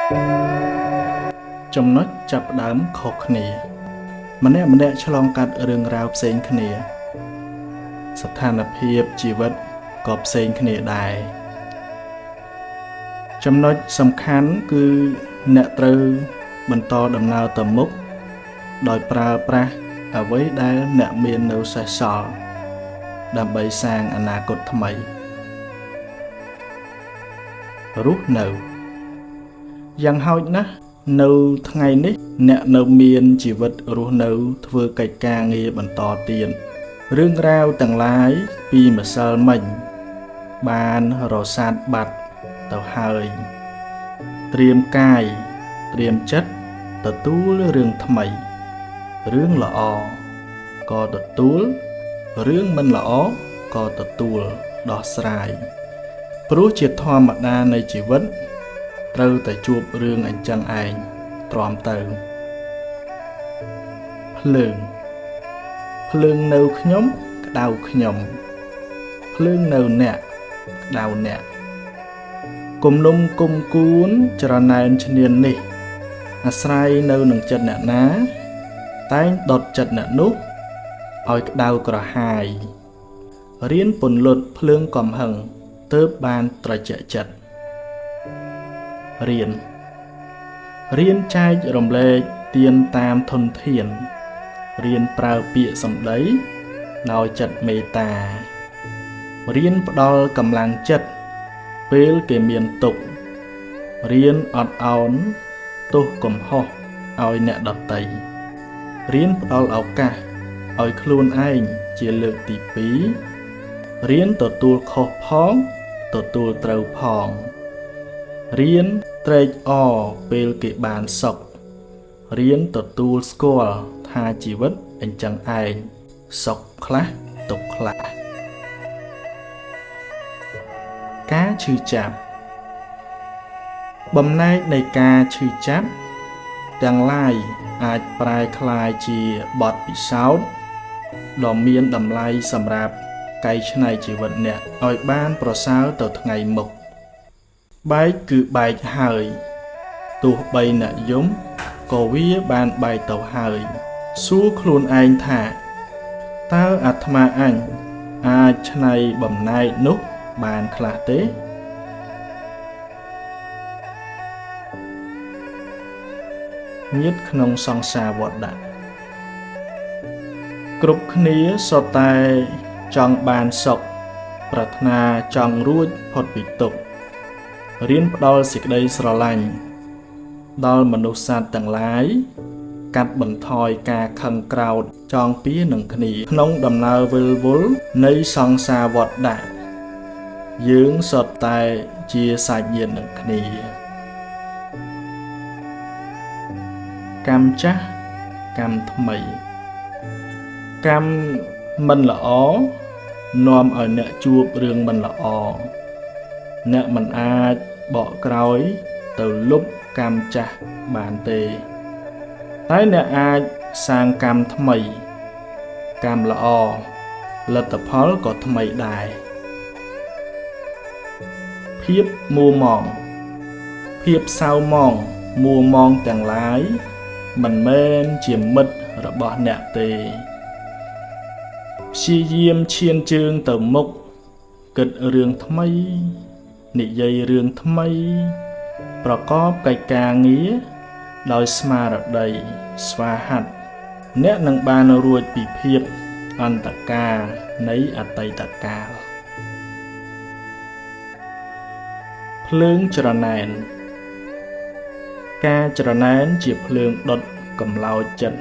ចំណុចចាប់ផ្ដើមខុសគ្នាម្នាក់ឆ្លងកាត់រឿងរ៉ាវផ្សេងគ្នាស្ថានភាពជីវិតក៏ផ្សេងគ្នាដែរចំណុចសំខាន់គឺអ្នកត្រូវបន្តដំណើរទៅមុខដោយប្រើប្រាស់អ្វីដែលអ្នកមាននៅសេសសល់ដើម្បីសាងអនាគតថ្មីរស់នៅយ៉ាងហោចណាស់នៅថ្ងៃនេះអ្នកនៅមានជីវិតរស់នៅធ្វើកិច្ចការងារបន្តទៀតរឿងរ៉ាវទាំងឡាយពីម្សិលមិញបានរសាត់បាត់ទៅហើយត្រៀមកាយត្រៀមចិត្តទទួលរឿងថ្មីរឿងល្អក៏ទទួលរឿងមិនល្អក៏ទទួលដោះស្រាយព្រោះជាធម្មតានៃជីវិតត្រូវតែជួបរឿងអញ្ចឹងឯងទ្រាំទៅភ្លើងនៅខ្ញុំក្តៅខ្ញុំភ្លើងនៅអ្នកក្តៅអ្នកគុំលំគុំគួនច្រណែនឈ្នាននេះអាស្រ័យនៅនឹងចិត្តអ្នកណាតែងដុតចិត្តអ្នកនោះឲ្យក្តៅក្រហាយរៀនពន្លត់ភ្លើងកំហឹងទើបបានត្រជាក់ចិត្តរៀនចែករំលែកទានតាមធនធានរៀនប្រើពាក្យសម្ដីដោយចិត្តមេត្តារៀនផ្ដល់កម្លាំងចិត្តពេលគេមានទុក្ខរៀនអត់ឱនទោសកំហុសឲ្យអ្នកដទៃរៀនផ្ដល់ឱកាសឲ្យខ្លួនឯងជាលើកទី2រៀនទទួលខុសផងទទួលត្រូវផងរៀនត្រេកអរពេលគេបានសុខរៀនទទួលស្គាល់ថាជីវិតអញ្ចឹងឯងសុខខ្លះទុក្ខខ្លះការឈឺចាប់បំណែកនៃការឈឺចាប់ទាំងឡាយអាចប្រែក្លាយជាបទពិសោធន៍ដ៏មានតម្លៃសម្រាប់កែច្នៃជីវិតអ្នកឲ្យបានប្រសើរទៅថ្ងៃមុខបែកគឺបែកហើយទោះបីអ្នកយំក៏វាបានបែកទៅហើយសួរខ្លួនឯងថាតើអាត្មាអញអាចច្នៃបំណែកនោះបានខ្លះទេញាតិក្នុងសង្សារវដ្តគ្រប់គ្នាសុទ្ធតែចង់បានសុខប្រាថ្នាចង់រួចផុតពីទុក្ខរៀនផ្ដល់សេចក្តីស្រឡាញ់ដល់មនុស្សសត្វទាំងឡាយកាត់បន្ថយការខឹងក្រោធចងពៀនឹងគ្នាក្នុងដំណើរវិលវល់នៃសង្សារវដ្តយើងសុទ្ធតែជាសាច់ញាតិនឹងគ្នាកម្មចាស់កម្មថ្មីកម្មមិនល្អនាំឲ្យអ្នកជួបរឿងមិនល្អអ្នកមិនអាចបកក្រោយទៅលុបកម្មចាស់បានទេតែអ្នកអាចសាងកម្មថ្មីកម្មល្អលទ្ធផលក៏ថ្មីដែរភាពមួម៉ងភាពសៅម៉ងមួម៉ងទាំងឡាយមិនមែនជាមិត្តរបស់អ្នកទេព្យាយាមឈានជើងទៅមុខគិតរឿងថ្មីនិយាយរឿងថ្មីប្រកបកិច្ចការងារដោយស្មារតីស្វាហាប់អ្នកនឹងបានរួចពីភាពអន្តកាលនៃអតីតកាលភ្លើងច្រណែនការច្រណែនជាភ្លើងដុតកម្លោចចិត្ត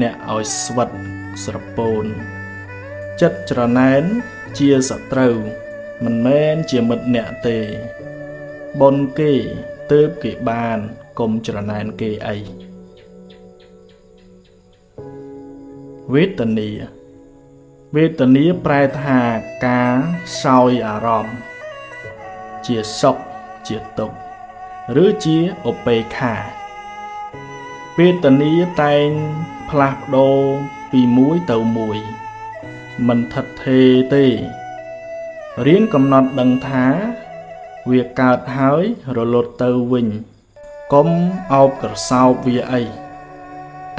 អ្នកឲ្យស្វិតស្រពោនចិត្តច្រណែនជាសត្រូវមិនមែនជាមិត្តអ្នកទេបុណ្យគេទើបគេបានកុំច្រណែនគេអីវេទនាប្រែថាការសោយអារម្មណ៍ជាសុខជាទុក្ខឬជាឧបេក្ខាវេទនាតែងផ្លាស់ប្ដូរពីមួយទៅមួយមិនថិតថេរទេរៀនកំណត់ដឹងថាវាកើតហើយរលត់ទៅវិញ កុំអោបក្រសោបវាអី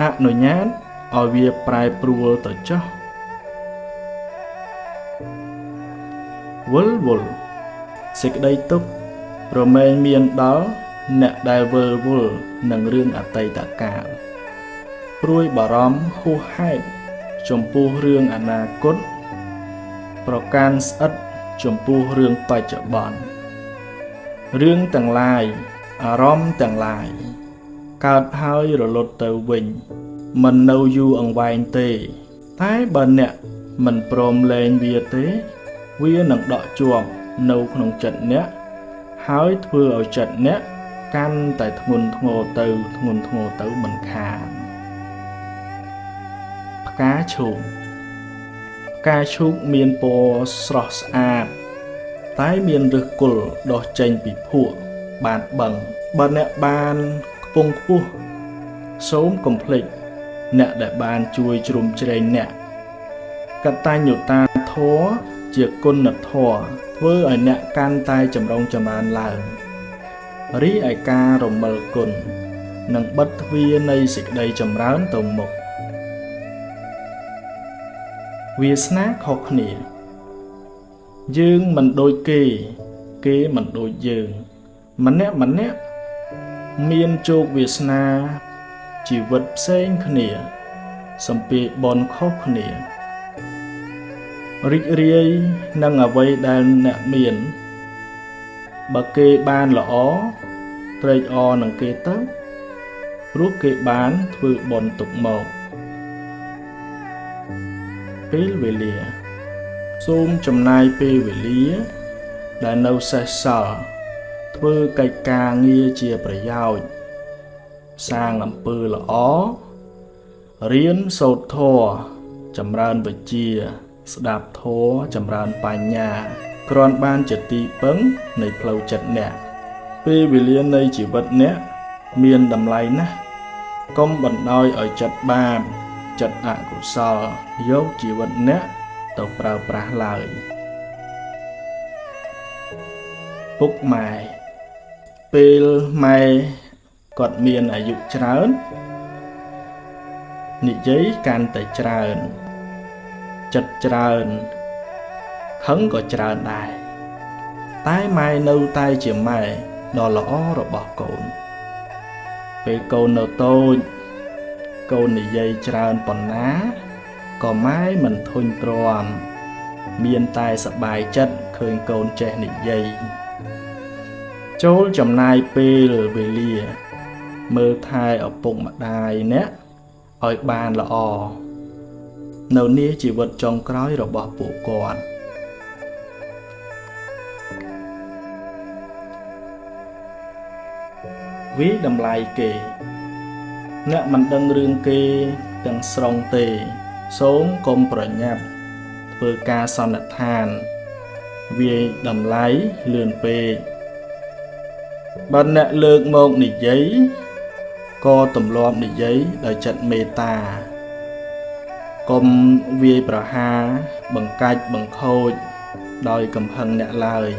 អនុញ្ញាតឲ្យវាប្រែប្រួលទៅចុះវល់វល់សេចក្តីទុក្ខរមែងមានដល់អ្នកដែលវិលវល់នឹងរឿងអតីតកាលព្រួយបារម្ភហួសហេតុចំពោះរឿងអនាគតប្រកាន់ស្អិតចំពោះរឿងបច្ចុប្បន្នរឿងទាំងឡាយអារម្មណ៍ទាំងឡាយកើតហើយរលត់ទៅវិញមិននៅយូរអង្វែងទេតែបើអ្នកមិនព្រមលែងវាទេវានឹងដក់ជាប់នៅក្នុងចិត្តអ្នកហើយធ្វើឲ្យចិត្តអ្នកកាន់តែធ្ងន់ធ្ងរទៅមិនខានផ្កាឈូកផ្កាឈូកមានពណ៌ស្រស់ស្អាតតែមានឫសគល់ដុះចេញពីភក់បាតបឹងបើអ្នកបានខ្ពង់ខ្ពស់សូមកុំភ្លេចអ្នកដែលបានជួយជ្រោមជ្រែងអ្នកកតញ្ញូតាធម៌ជាគុណធម៌ធ្វើឲ្យអ្នកកាន់តែចម្រុងចម្រើនឡើងរីឯការរមិលគុណនឹងបិទទ្វារនៃសេចក្តីចម្រើនទៅមុខវាសនាខុសគ្នាយើងមិនដូចគេមិនដូចយើងម្នាក់មានជោគវាសនាជីវិតផ្សេងគ្នាសំពាយបនខុសគ្នារីករាយនឹងអ្វីដែលអ្នកមានបើគេបានល្អត្រេកអរនឹងគេទៅព្រោះគេបានធ្វើបនទុកមកពេលវេលាសូមចំណាយពេលវេលាដែលនៅសេសសល់ធ្វើកិច្ចការងារជាប្រយោជន៍សាងអំពើល្អរៀនសូត្រធម៌ចម្រើនវិជ្ជាស្ដាប់ធម៌ចម្រើនបញ្ញាគ្រាន់បានជាទីពឹងនៃផ្លូវចិត្តអ្នកពេលវេលានៃជីវិតអ្នកមានតម្លៃណាស់កុំបណ្ដោយឲ្យចិត្តបាបចិត្តអកុសលយកជីវិតអ្នកទៅប្រើប្រាស់ឡើយពុកម៉ែពេលម៉ែគាត់មានអាយុច្រើននិយាយកាន់តែច្រើនចិត្តច្រើនខឹងក៏ច្រើនដែរតែម៉ែនៅតែជាម៉ែដ៏ល្អរបស់កូនពេលកូននៅតូចកូននិយាយច្រើនប៉ុណ្ណាក៏ម៉ែមិនធុញទ្រាំមានតែសប្បាយចិត្តឃើញកូនចេះនិយាយចូលចំណាយពេលវេលាមើលថែឪពុកម្ដាយអ្នកឲ្យបានល្អនៅនាជីវិតចុងក្រោយរបស់ពួកគាត់វាតម្លៃគេអ្នកមិនដឹងរឿងគេទាំងស្រុងទេសូមកុំប្រញាប់ធ្វើការសន្និដ្ឋានវាតម្លៃលឿនពេកបើអ្នកលើកមកនិយាយក៏ទម្លាប់និយាយដោយចិត្តមេត្តាកុំវាយប្រហារបង្កាច់បង្ខូចដោយកំហឹងអ្នកឡើយ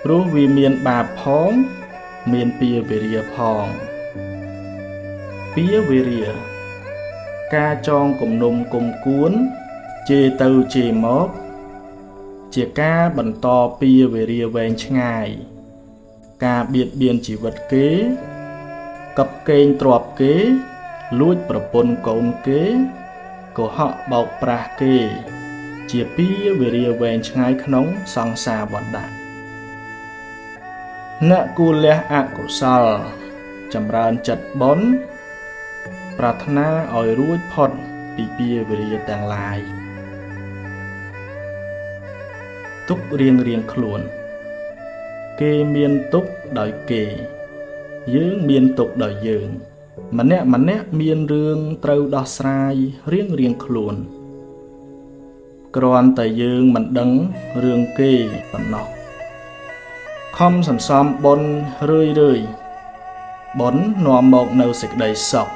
ព្រោះវាមានបាបផងមានពាវេរាផងពាវេរាការចងគំនុំគុំគួនជេរទៅជេរមកជាការបន្តពាវេរាវែងឆ្ងាយការបៀតបៀនជីវិតគេកັບកេងទ្រព្យគេលួចប្រពន្ធកូនគេកុហកបោកប្រាស់គេជាពាវេរាវែងឆ្ងាយក្នុងសង្សារវដ្តអ្នកគួរលះអកុសលចម្រើនចិត្តបុណ្យប្រាថ្នាឲ្យរួចផុតពីពាវេរាទាំងឡាយទុករៀងខ្លួនគេមានទុកដោយគេយើងមានទុកដោយយើងម្នាក់មានរឿងត្រូវដោះស្រាយរៀងខ្លួនគ្រាន់តែយើងមិនដឹងរឿងគេប៉ុណ្ណោះខំសន្សំបុណ្យរឿយបុណ្យនាំមកនៅសេចក្តីសុខ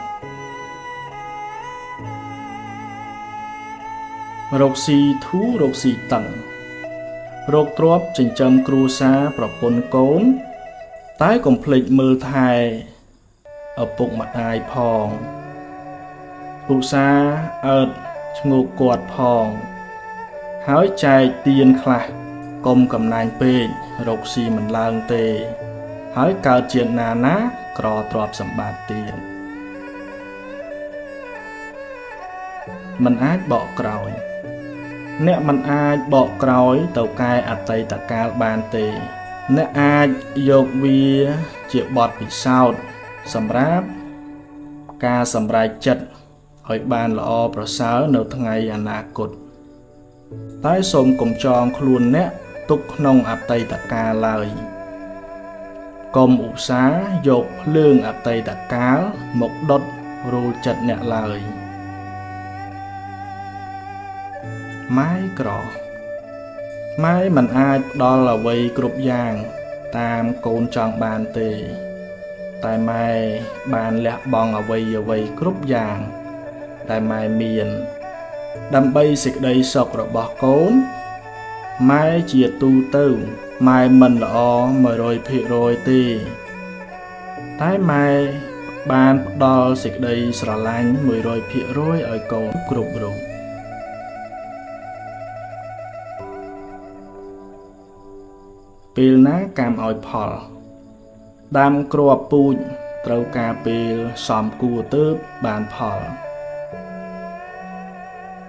រកស៊ីធូររកស៊ីតឹងរកទ្រព្យចិញ្ចឹមគ្រួសារប្រពន្ធកូន តែកុំភ្លេចមើលថែឪពុកម្ដាយផងឧស្សាហ៍អើតឈ្ងោកគាត់ផងហើយចែកទានខ្លះកុំកំណាញ់ពេករកស៊ីមិនឡើងទេហើយកើតជាណាក្រទ្រព្យសម្បត្តិទៀតមិនអាចបកក្រោយអ្នកមិនអាចបកក្រោយទៅកែអតីតកាលបានទេអ្នកអាចយកវាជាបទពិសោធន៍សម្រាប់ការសម្រេចចិត្តឲ្យបានល្អប្រសើរនៅថ្ងៃអនាគតតែសូមកុំចងខ្លួនអ្នកទុកក្នុងអតីតកាលឡើយកុំឧស្សាហ៍យកភ្លើងអតីតកាលមកដុតរូលចិត្តអ្នកឡើយម៉ែក្រម៉ែមិនអាចផ្ដល់អ្វីគ្រប់យ៉ាងតាមកូនចង់បានទេតែម៉ែបានលះបង់អ្វីគ្រប់យ៉ាងដែលម៉ែមានដើម្បីសេចក្តីសុខរបស់កូនម៉ែជាទូទៅម៉ែមិនល្អ 100% ទេតែម៉ែបានផ្ដល់សេចក្តីស្រឡាញ់ 100% ឲ្យកូនគ្រប់រូបពេលណាកាមឲ្យផលដើមគ្រាប់ពូជត្រូវការពេលសមគួរទើបបានផល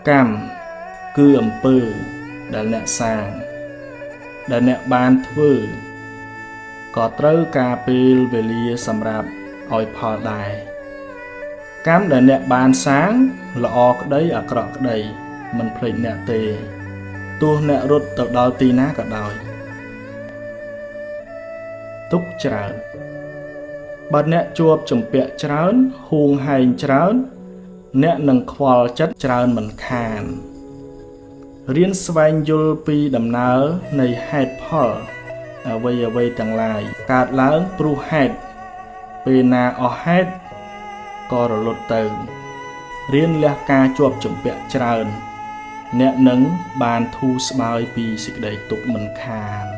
កម្មគឺអំពើដែលអ្នកសាងដែលអ្នកបានធ្វើក៏ត្រូវការពេលវេលាសម្រាប់ឲ្យផលដែរកម្មដែលអ្នកបានសាងល្អក្តីអាក្រក់ក្តីមិនភ្លេចអ្នកទេទោះអ្នករត់ទៅដល់ទីណាក៏ដោយទុកច្រើនបើអ្នកជាប់ជំពាក់ច្រើនហួងហែងច្រើនអ្នកនឹងខ្វល់ចិត្តច្រើនមិនខានរៀនស្វែងយល់ពីដំណើរនៃហេតុផលអ្វីទាំងឡាយកើតឡើងព្រោះហេតុពេលណាអស់ហេតុក៏រលត់ទៅរៀនលះការជាប់ជំពាក់ច្រើនអ្នកនឹងបានធូរស្បើយពីសេចក្តីទុក្ខមិនខាន